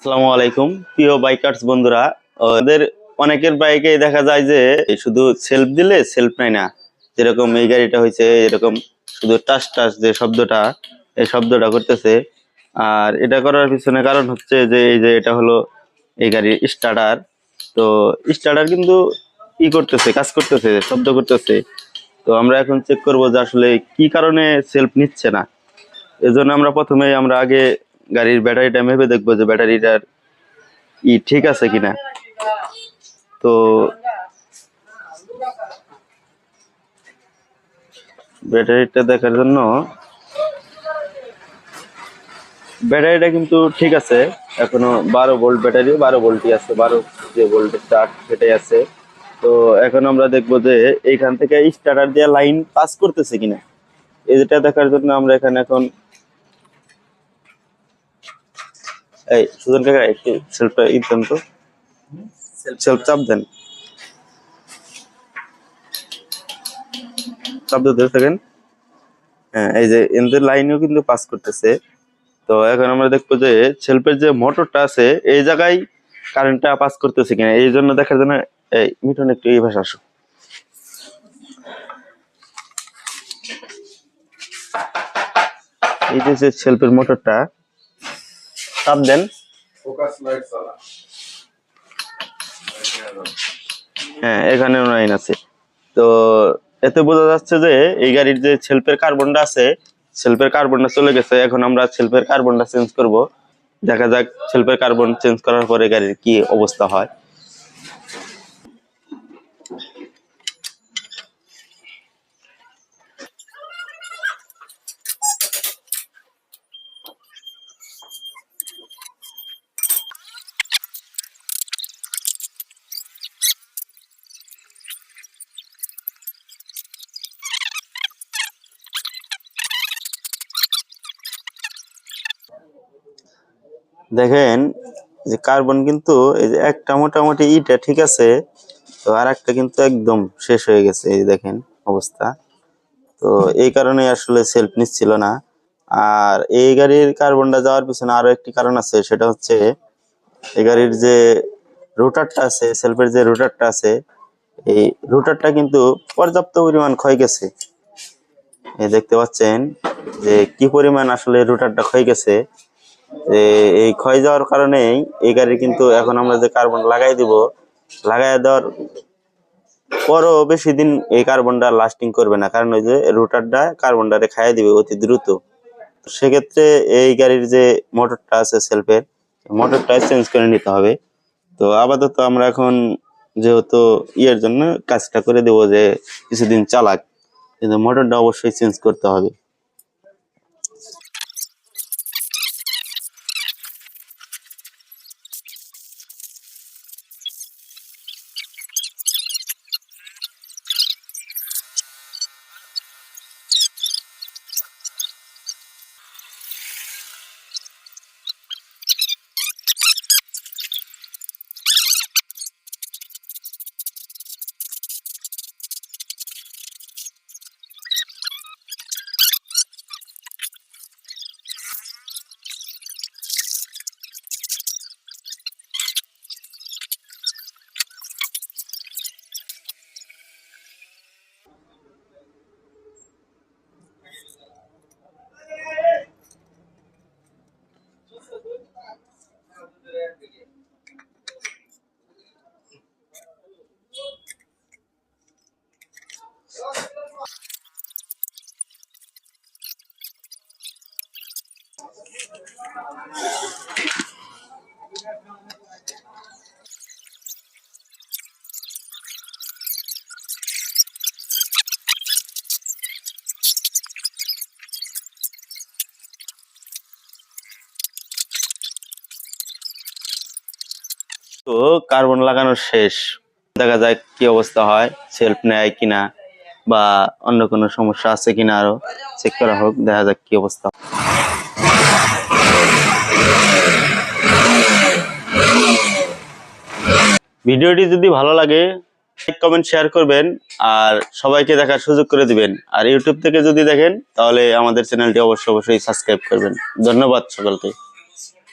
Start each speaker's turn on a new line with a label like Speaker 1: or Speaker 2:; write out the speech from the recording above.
Speaker 1: আসসালামু আলাইকুম প্রিয় বাইকার্স বন্ধুরা। ওদের অনেকের বাইকে দেখা যায় যে শুধু সেলফ দিলে সেলফ নেয় না, যেরকম এই গাড়িটা হয়েছে এরকম শুধু টাচ টাচ যে শব্দটা, এই শব্দটা করতেছে। আর এটা করার পিছনে কারণ হচ্ছে যে এই যে এটা হলো এই গাড়ির স্টার্টার। তো স্টার্টার কিন্তু করতেছে, কাজ করতেছে, শব্দ করতেছে। তো আমরা এখন চেক করবো যে আসলে কি কারণে সেলফ নিচ্ছে না। এজন্য আমরা আগে গাড়ির ব্যাটারিটা মেপে দেখবো যে ব্যাটারিটার ঠিক আছে কিনা। তো ব্যাটারিটা দেখার জন্য ব্যাটারিটা কিন্তু ঠিক আছে, এখনো 12 ভোল্ট ব্যাটারি, 12 ভোল্টই আছে, 12 যে ভোল্টের চার্জ সেটাই আছে। তো এখন আমরা দেখবো যে এইখান থেকে স্টার্টার দিয়ে লাইন পাস করতেছে কিনা, এটা দেখার জন্য আমরা এখানে এখন এই সুজন কাকা একটু সেলফটা দেন তো, সেলফ চাপ দেন, চাপ দিতে থাকেন। হ্যাঁ, এই যে এদের লাইনও কিন্তু পাস করতেছে। তো এখন আমরা দেখবো যে সেলফের যে মোটরটা আছে এই জায়গায় কারেন্টটা পাস করতেছে কিনা, এই জন্য দেখার জন্য এই মিঠুন একটু এই ভাষা আসো। এই যে সেলফের মোটরটা চাপ দেন। হ্যাঁ, এখানে লাইন আছে। তো এতে বোঝা যাচ্ছে যে এই গাড়ির যে সেলফের কার্বনটা আছে, সেলফের কার্বনটা চলে গেছে। এখন আমরা সেলফের কার্বনটা চেঞ্জ করব, দেখা যাক সেলফের কার্বন চেঞ্জ করার পরে গাড়ির কি অবস্থা হয়। দেখেন যে কার্বন কিন্তু এই যে একটা মোটামুটি ইটা ঠিক আছে, তো আর একটা কিন্তু একদম শেষ হয়ে গেছে, এই দেখেন অবস্থা। তো এই কারণে আসলে সেলফ নিচ্ছিল না। আর এই গাড়ির কার্বনটা যাওয়ার পিছনে আরো একটি কারণ আছে, সেটা হচ্ছে এই গাড়ির যে রোটারটা আছে, সেলফের যে রোটারটা আছে, এই রোটারটা কিন্তু পর্যাপ্ত পরিমাণ ক্ষয় গেছে। এই দেখতে পাচ্ছেন যে কি পরিমাণ আসলে রোটারটা ক্ষয় গেছে। এই ক্ষয় যাওয়ার কারণেই এই গাড়ি কিন্তু এখন আমরা যে কার্বন লাগাই দিব, লাগাই দেওয়ার পরও বেশি দিন এই কার্বনটা লাস্টিং করবে না, কারণ ওই যে রোটারটা কার্বনটারে খাইয়ে দিবে অতি দ্রুত। সেক্ষেত্রে এই গাড়ির যে মোটরটা আছে সেলফের, মোটরটা চেঞ্জ করে নিতে হবে। তো আপাতত আমরা এখন যেহেতু জন্য কাজটা করে দেবো যে কিছুদিন চালাক, কিন্তু মোটরটা অবশ্যই চেঞ্জ করতে হবে। তো কার্বন লাগানো শেষ, দেখা যায় কি অবস্থা হয়, সেলফ নেয় কিনা বা অন্য কোনো সমস্যা আছে কিনা আরো চেক করা হোক, দেখা যাক কি অবস্থা। ভিডিওটি যদি ভালো লাগে লাইক কমেন্ট শেয়ার করবেন আর সবাইকে দেখার সুযোগ করে দিবেন। আর ইউটিউব থেকে যদি দেখেন তাহলে আমাদের চ্যানেলটি অবশ্যই সাবস্ক্রাইব করবেন। ধন্যবাদ সকলকে।